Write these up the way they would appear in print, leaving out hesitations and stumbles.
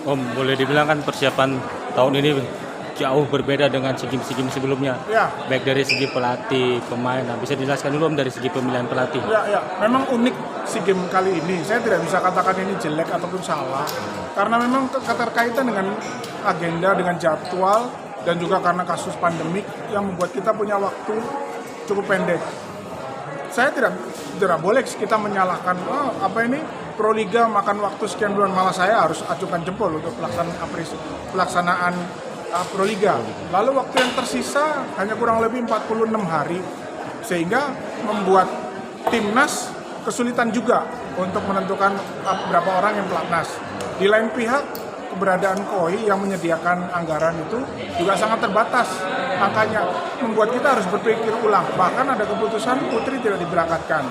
Om, boleh dibilang kan persiapan tahun ini jauh berbeda dengan SEA Games sebelumnya. Ya, Baik dari segi pelatih, pemain. Nah, bisa dijelaskan dulu Om dari segi pemilihan pelatih. ya, memang unik SEA Games kali ini. Saya tidak bisa katakan ini jelek ataupun salah, karena memang keterkaitan dengan agenda, dengan jadwal, dan juga karena kasus pandemik yang membuat kita punya waktu cukup pendek. Saya tidak boleh kita menyalahkan apa ini Proliga makan waktu sekian bulan, malah saya harus acungkan jempol untuk pelaksanaan Proliga. Lalu waktu yang tersisa hanya kurang lebih 46 hari, sehingga membuat timnas kesulitan juga untuk menentukan berapa orang yang pelatnas. Di lain pihak, keberadaan KOI yang menyediakan anggaran itu juga sangat terbatas. Makanya membuat kita harus berpikir ulang. Bahkan ada keputusan putri tidak diberangkatkan.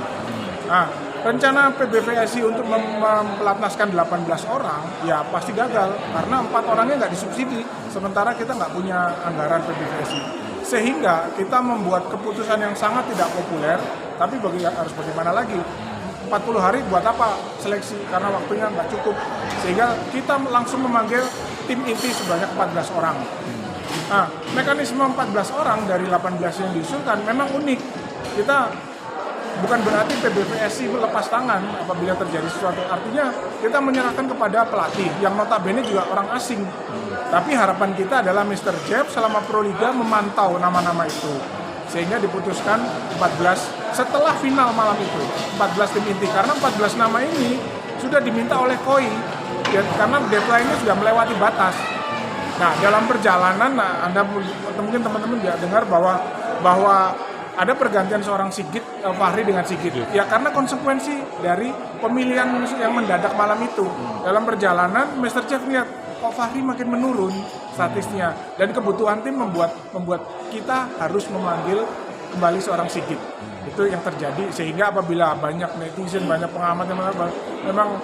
Nah, rencana PBVSI untuk mempelatnaskan 18 orang ya pasti gagal karena 4 orangnya nggak disubsidi, sementara kita nggak punya anggaran PBVSI. Sehingga kita membuat keputusan yang sangat tidak populer, tapi harus bagaimana lagi? 40 hari buat apa seleksi? Karena waktunya nggak cukup. Sehingga kita langsung memanggil tim inti sebanyak 14 orang. Nah, mekanisme 14 orang dari 18 yang diusulkan memang unik. Kita bukan berarti PBVSI lepas tangan apabila terjadi sesuatu. Artinya kita menyerahkan kepada pelatih yang notabene juga orang asing. Tapi harapan kita adalah Mr. Jeff selama Proliga memantau nama-nama itu. Sehingga diputuskan 14 setelah final malam itu. 14 tim inti. Karena 14 nama ini sudah diminta oleh KOI. Ya, karena deadline-nya sudah melewati batas. Nah, dalam perjalanan, Anda mungkin teman-teman juga dengar bahwa ada pergantian seorang Sigit, Fahri dengan Sigit. Ya karena konsekuensi dari pemilihan yang mendadak malam itu. Dalam perjalanan, Mr. Chef lihat kok Fahri makin menurun statistiknya. Dan kebutuhan tim membuat kita harus memanggil kembali seorang Sigit. Itu yang terjadi, sehingga apabila banyak netizen, banyak pengamat yang memang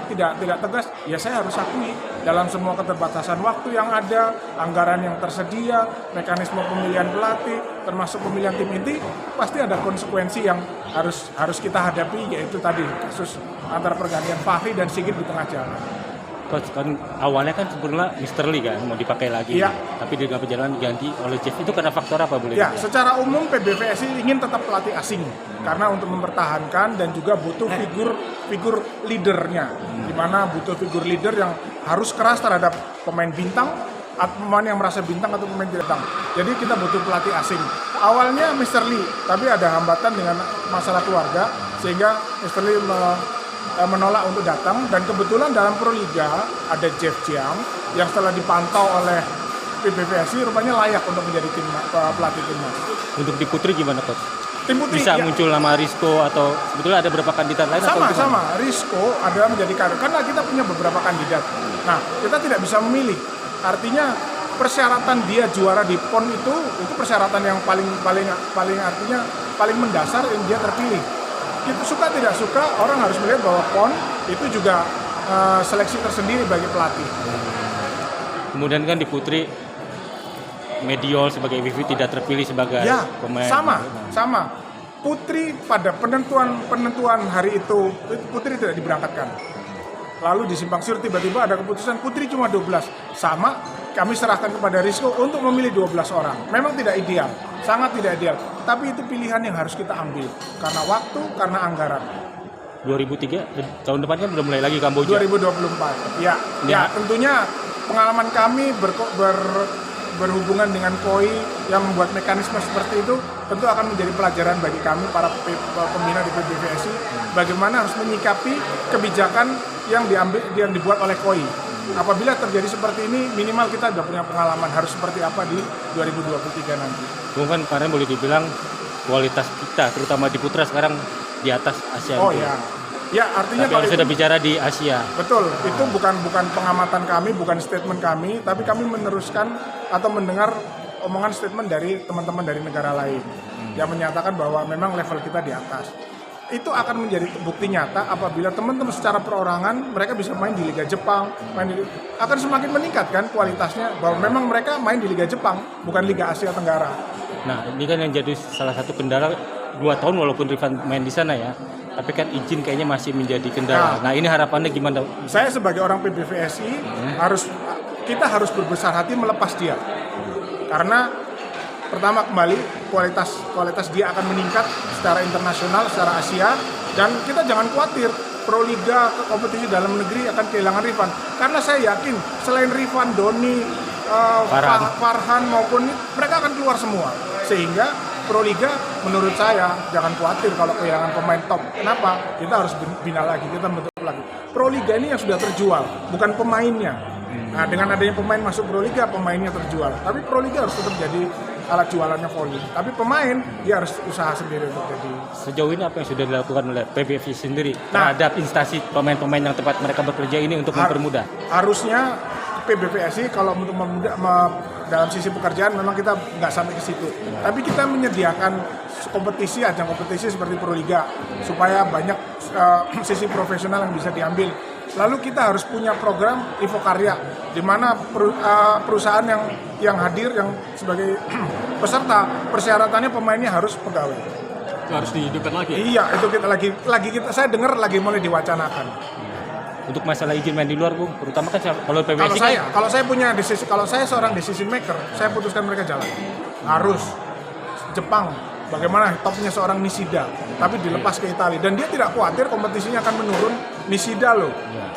tidak tegas, ya saya harus akui dalam semua keterbatasan waktu yang ada, anggaran yang tersedia, mekanisme pemilihan pelatih, termasuk pemilihan tim inti, pasti ada konsekuensi yang harus kita hadapi, yaitu tadi kasus antara pergantian Fahri dan Sigit di tengah jalan. Coach, kan awalnya kan sebetulnya Mr. Lee kan mau dipakai lagi, ya. Tapi di dalam perjalanan diganti oleh Jeff. Itu karena faktor apa boleh? Ya, secara umum PBVSI ingin tetap pelatih asing karena untuk mempertahankan dan juga butuh figur leadernya, di mana butuh figur leader yang harus keras terhadap pemain bintang, atau pemain yang merasa bintang atau pemain bintang. Jadi kita butuh pelatih asing. Awalnya Mr. Lee, tapi ada hambatan dengan masalah keluarga sehingga Mr. Lee menolak untuk datang, dan kebetulan dalam Proliga ada Jeff Jiang yang setelah dipantau oleh PBVSI rupanya layak untuk menjadi pelatih timnas. Untuk di putri gimana Coach? Tim putri bisa muncul nama Rizko atau sebetulnya ada beberapa kandidat lain? Sama Rizko adalah menjadi kader karena kita punya beberapa kandidat. Nah, kita tidak bisa memilih. Artinya persyaratan dia juara di PON itu persyaratan yang paling artinya paling mendasar yang dia terpilih. Kita suka tidak suka, orang harus melihat bahwa PON itu juga seleksi tersendiri bagi pelatih. Kemudian kan di putri Mediol sebagai Vivi tidak terpilih sebagai pemain. Sama. Putri pada penentuan hari itu Putri tidak diberangkatkan. Lalu di simpang siur tiba-tiba ada keputusan Putri cuma 12. Sama, kami serahkan kepada Rizko untuk memilih 12 orang. Memang tidak ideal, sangat tidak ideal. Tapi itu pilihan yang harus kita ambil karena waktu, karena anggaran. 2003 tahun depannya udah mulai lagi Kamboja. 2024. Ya, tentunya pengalaman kami berhubungan dengan KOI yang membuat mekanisme seperti itu tentu akan menjadi pelajaran bagi kami para pembina di PBVSI bagaimana harus menyikapi kebijakan yang dibuat oleh KOI. Apabila terjadi seperti ini, minimal kita sudah punya pengalaman harus seperti apa di 2023 nanti. Mungkin karena boleh dibilang kualitas kita terutama di putra sekarang di atas Asia. Ya, artinya kalau sudah bicara di Asia. Betul, itu bukan pengamatan kami, bukan statement kami, tapi kami meneruskan atau mendengar omongan statement dari teman-teman dari negara lain yang menyatakan bahwa memang level kita di atas. Itu akan menjadi bukti nyata apabila teman-teman secara perorangan mereka bisa main di Liga Jepang, akan semakin meningkatkan kualitasnya bahwa memang mereka main di Liga Jepang, bukan Liga Asia Tenggara. Nah, ini kan yang jadi salah satu kendala 2 tahun walaupun Rifan main di sana ya. Tapi kan izin kayaknya masih menjadi kendala. Nah, ini harapannya gimana? Saya sebagai orang PBVSI kita harus berbesar hati melepas dia. Karena pertama kembali kualitas dia akan meningkat secara internasional, secara Asia, dan kita jangan khawatir Proliga kompetisi dalam negeri akan kehilangan Rifan. Karena saya yakin selain Rifan, Doni, Farhan maupun mereka akan keluar semua. Sehingga Proliga menurut saya jangan khawatir kalau kehilangan pemain top. Kenapa? Kita harus bina lagi, kita bentuk lagi. Proliga ini yang sudah terjual, bukan pemainnya. Nah, dengan adanya pemain masuk Proliga, pemainnya terjual. Tapi Proliga harus tetap jadi alat jualannya volley. Tapi pemain dia harus usaha sendiri untuk jadi. Sejauh ini apa yang sudah dilakukan oleh PBVSI sendiri terhadap instansi pemain-pemain yang tempat mereka bekerja ini untuk mempermudah? Harusnya PBVSI kalau untuk dalam sisi pekerjaan memang kita nggak sampai ke situ. Tapi kita menyediakan ajang kompetisi seperti Proliga supaya banyak sisi profesional yang bisa diambil. Lalu kita harus punya program Infokarya di mana perusahaan yang hadir yang sebagai peserta persyaratannya pemainnya harus pegawai. Itu harus dihidupkan lagi. Iya, itu kita saya dengar lagi mulai diwacanakan. Untuk masalah izin main di luar, Bung, terutama kan kalau PBVSI kalau saya seorang decision maker, saya putuskan mereka jalan. Harus Jepang, bagaimana topnya seorang Nishida, tapi dilepas ke Italia dan dia tidak khawatir kompetisinya akan menurun Nishida loh. Ya.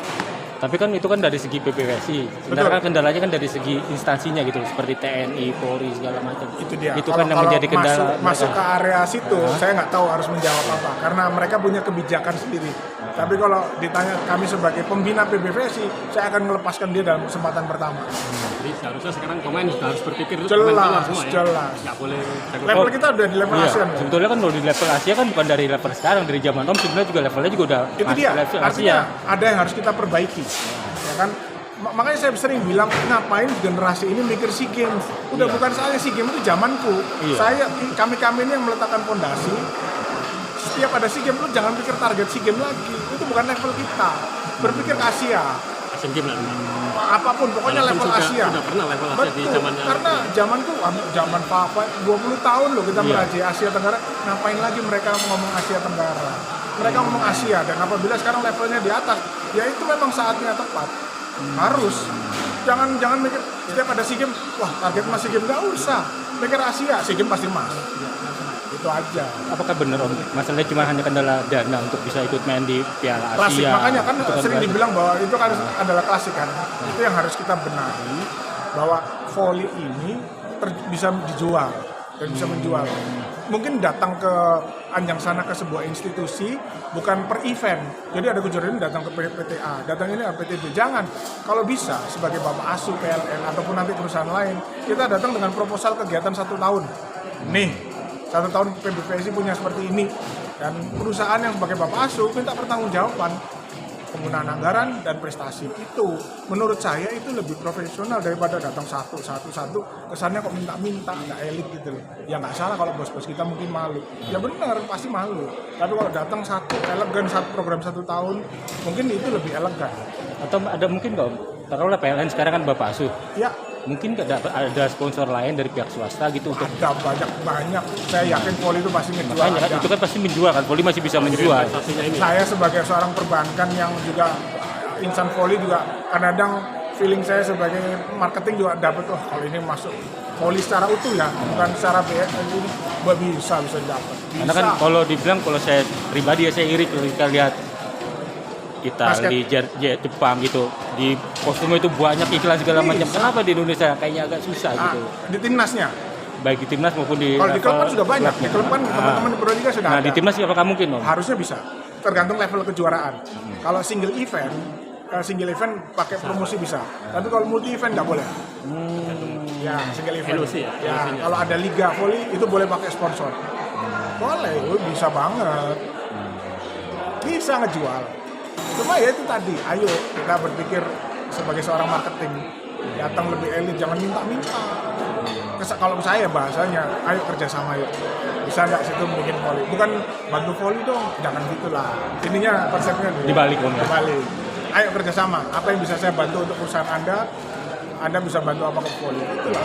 Tapi kan itu kan dari segi PBVSI. Sebenarnya kan kendalanya kan dari segi instansinya gitu, seperti TNI, Polri segala macam. Itu dia. Itu kan yang menjadi kendala. Masuk ke area situ, saya nggak tahu harus menjawab apa, karena mereka punya kebijakan sendiri. Tapi kalau ditanya kami sebagai pembina PBVSI, saya akan melepaskan dia dalam kesempatan pertama. Jadi seharusnya sekarang pemain sudah harus berpikir itu jelas, semua ya. Jelas. Nggak boleh. Level kita udah di level Asia. Sebetulnya kan kalau di level Asia kan bukan dari level sekarang, dari zaman Om sebenarnya juga levelnya juga udah itu dia. Level Artinya Asia. ada yang harus kita perbaiki. Ya kan? Makanya saya sering bilang, ngapain generasi ini mikir SEA Games? Udah bukan saya, SEA Games itu zamanku. Kami ini yang meletakkan fondasi. Setiap ada SEA Games, lu jangan pikir target SEA Games lagi. Itu bukan level kita. Berpikir ke Asia. Asian Games lah. Apapun, pokoknya level Asia. Sudah pernah level Asia. Betul, di zaman karena zaman Papa 20 tahun loh kita merajai Asia Tenggara. Ngapain lagi mereka ngomong Asia Tenggara? Mereka ngomong Asia, dan apabila sekarang levelnya di atas, ya itu memang saatnya tepat. Harus. Jangan mikir setiap ada SEA Games, wah target mas SEA Games, nggak usah. Mikir Asia, SEA Games pasti mas. Itu aja. Apakah benar Om? Masalahnya cuma hanya kendala dana untuk bisa ikut main di Piala Asia. Klasik, makanya kan sering dibilang bahwa itu kan adalah klasik kan. Itu yang harus kita benahi, bahwa volley ini bisa dijual dan bisa menjual. Mungkin datang ke Anjang sana ke sebuah institusi bukan per event. Jadi ada kejuaraan datang ke PTA, datang ini PTB. Jangan. Kalau bisa sebagai Bapak Asuh PLN ataupun nanti perusahaan lain, kita datang dengan proposal kegiatan 1 tahun. Nih, 1 tahun PBVSI punya seperti ini, dan perusahaan yang sebagai Bapak Asuh minta pertanggungjawaban penggunaan anggaran dan prestasi. Itu menurut saya itu lebih profesional daripada datang satu kesannya kok minta-minta, nggak elit gitu loh. Ya nggak salah kalau bos-bos kita mungkin malu, ya benar pasti malu, tapi kalau datang elegan program 1 tahun mungkin itu lebih elegan. Atau ada mungkin nggak, taruhlah PLN sekarang kan Bapak Asuh ya, mungkin ada sponsor lain dari pihak swasta gitu untuk ada banyak. Saya yakin volley itu pasti menjual. Makanya, itu kan pasti menjual kan, volley masih bisa menjual. Saya sebagai seorang perbankan yang juga insan volley juga kadang feeling saya sebagai marketing juga dapat kalau ini masuk volley secara utuh ya, bukan secara BSN ini bisa dapat. Karena kan kalau dibilang, kalau saya pribadi ya saya iri ketika lihat Italia, Jepang gitu, di kostumnya itu banyak iklan segala macam. Kenapa di Indonesia kayaknya agak susah gitu? Di timnasnya, baik di timnas maupun di kalau di klub kan sudah banyak. Di klub kan teman-teman di Proliga sudah ada. Di timnas apakah mungkin Om? Harusnya bisa, tergantung level kejuaraan. Kalau single event pakai promosi bisa, tapi kalau multi event nggak boleh. Ya single event. Ya kalau ada liga volley itu boleh pakai sponsor. Boleh, bisa banget. Bisa ngejual. Cuma ya itu tadi, ayo kita berpikir sebagai seorang marketing, datang lebih elit, jangan minta-minta. Kalau saya bahasanya, ayo kerjasama yuk. Bisa nggak situ bikin volley? Bukan bantu volley dong, jangan gitulah. Ininya konsepnya dibalik. Ayo kerjasama. Apa yang bisa saya bantu untuk perusahaan Anda bisa bantu apa ke volley? Itulah.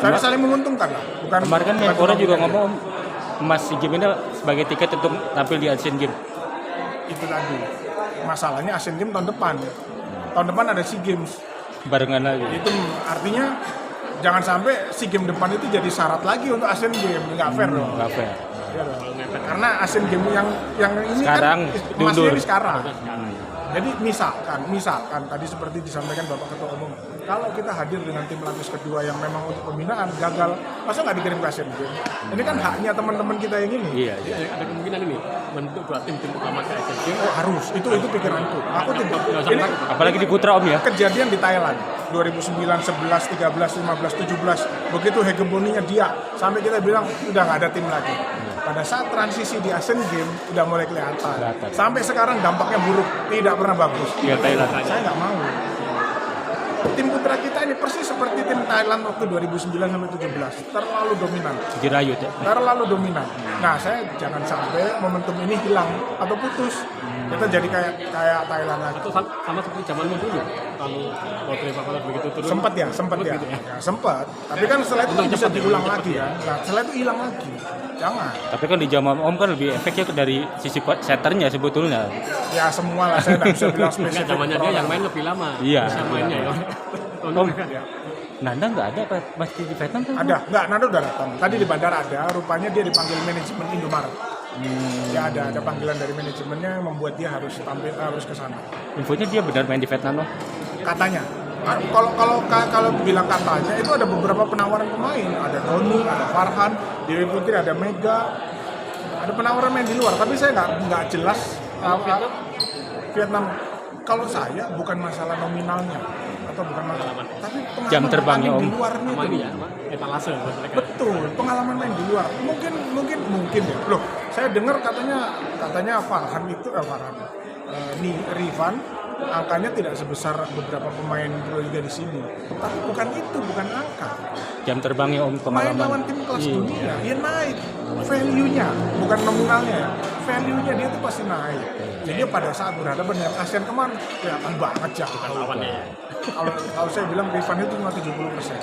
Saya saling menguntungkan lah. Bukan. Kemarin kan Menpora juga ngomong emas SEA Games ini sebagai tiket untuk tampil di Asian Games. itu tadi. Masalahnya Asian Games tahun depan. Tahun depan ada SEA Games. Barengan lagi. Itu artinya jangan sampai SEA Games depan itu jadi syarat lagi untuk Asian Games. Nggak fair dong. Nggak fair. Iya dong. Karena Asian Games yang ini Sekarang kan diundur. emasnya ini sekarang. Jadi misalkan tadi seperti disampaikan Bapak Ketua Umum, kalau kita hadir dengan tim lapis kedua yang memang untuk pembinaan gagal, masa nggak dikirim ke Asian Games? Ini kan haknya teman-teman kita yang ini. Iya. Ada kemungkinan ini bentuk dua tim utama ke Asian Games. Oh harus, itu pikiranku. Aku tuh ini Apalagi di putra Om ya. kejadian di Thailand 2009, 11, 13, 15, 17 begitu hegemoninya dia sampai kita bilang udah nggak ada tim lagi. Pada saat transisi di Asian Games udah mulai kelihatan. Sampai sekarang dampaknya buruk, tidak pernah bagus. Iya Thailand. Saya nggak mau. Tim putra kita ini persis seperti tim Thailand waktu 2009 sampai 17, terlalu dominan. Dirayut ya. Terlalu dominan. Nah, saya jangan sampai momentum ini hilang atau putus. Kita jadi kayak Thailand lagi. Atau sama seperti zamanmu dulu, kalau Lotre Papalat begitu turun. Sempat ya. Gitu Ya, sempat. Tapi kan setelah itu bisa diulang lagi ya. Nah, setelah itu hilang lagi. Jangan. Tapi kan di zaman Om kan lebih efeknya dari sisi setternya sebetulnya. Ya semua lah, saya nggak bisa bilang Enggak, spesifik. zamannya dia yang main lebih lama. Iya. Bisa mainnya ya. Om, Nanda nggak ada apa masih di Vietnam kan? Ada, nggak, Nando udah datang. Tadi di bandara ada, rupanya dia dipanggil manajemen Indomaret. Ya ada panggilan dari manajemennya yang membuat dia harus ke sana. Infonya dia benar main di Vietnam loh. Katanya. Kalau bilang katanya itu ada beberapa penawaran pemain, ada Doni, ada Farhan, Dewi Putri, ada Mega, ada penawaran main di luar. Tapi saya nggak jelas Vietnam. Kalau saya bukan masalah nominalnya atau bukan masalah, tapi pengalaman Jam terbangnya, main di Om. luarnya Sama itu. ini ya, etalase buat mereka. Betul, pengalaman main di luar. Mungkin ya. Loh, saya dengar katanya Farhan itu Rifan angkanya tidak sebesar beberapa pemain Proliga di sini. Tapi bukan angka. Jam terbangnya Om Main pengalaman. lawan tim kelas Iya. dunia, dia naik. Value-nya, bukan nominalnya ya. Value-nya dia tuh pasti naik. Jadi pada saat berhadapan dengan ASEAN kemarin, kelihatan banget jauh. Lawannya ya. Kalau saya bilang Rifan itu cuma 70%.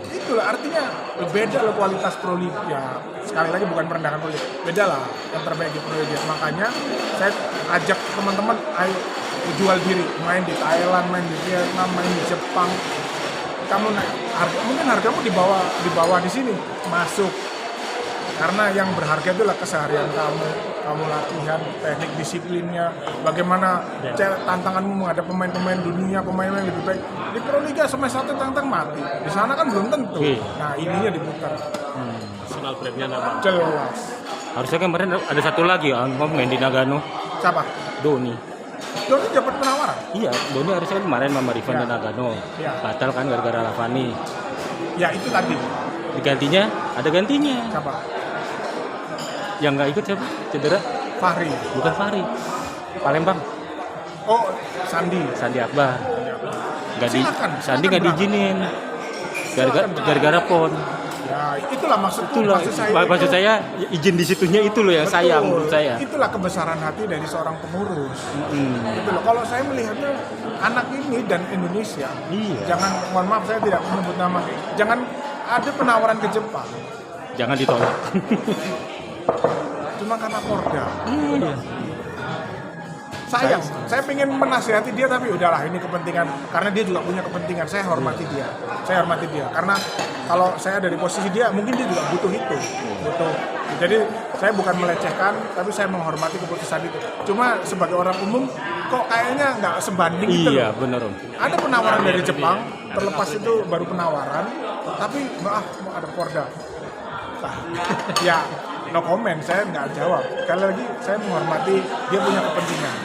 Itulah artinya beda loh kualitas Proliga. Ya, sekali lagi bukan merendahkan Proliga. Beda lah yang terbaik di Proliga. Makanya saya ajak teman-teman ayo jual diri, main di Thailand, main di Vietnam, main di Jepang. Kamu naik mungkin hargamu di bawah di sini masuk. Karena yang berharga itulah keseharian kamu latihan, teknik disiplinnya, bagaimana tantanganmu menghadapi pemain-pemain dunia, pemain-pemain lebih baik. Di Proliga semester 1 tantang mati, di sana kan belum tentu. Nah ininya diputar. Personal brandnya nama. Jelas. Harusnya kemarin ada satu lagi Om main di Nagano. Siapa? Doni. Doni dapat penawaran. Iya, Doni harusnya kan kemarin sama Rifan Ya. dan Nagano. Ya. Batal kan gara-gara Lavani. Ya itu tadi. Digantinya, ada gantinya. Siapa? Yang nggak ikut siapa? Cedera? Fahri. Bukan Fahri. Palembang. Oh, Sandi. Sandi Akbar. Silakan, Sandi nggak silakan, diizinin. Silakan. Gara-gara pon. Ya itulah maksudku. Itulah maksud itu- saya izin di situnya itu loh yang Betul. sayang menurut saya. Itulah kebesaran hati dari seorang pengurus. Gitu loh. Kalau saya melihatnya anak ini dan Indonesia, Iya. jangan, mohon maaf saya tidak menyebut nama, jangan ada penawaran ke Jepang Jangan ditolak. cuma karena Korda. Iya. Sayang, saya pengen menasihati dia tapi udahlah ini kepentingan, karena dia juga punya kepentingan. Saya hormati dia, karena kalau saya dari posisi dia, mungkin dia juga butuh itu, butuh. Jadi saya bukan melecehkan, tapi saya menghormati keputusan itu. Cuma sebagai orang umum, kok kayaknya nggak sebanding gitu Iya, loh. benar Om. Ada penawaran dari Jepang, terlepas itu baru penawaran, tapi maaf ada Korda. Ya, no comment, saya nggak jawab. Sekali lagi, saya menghormati dia punya kepentingan.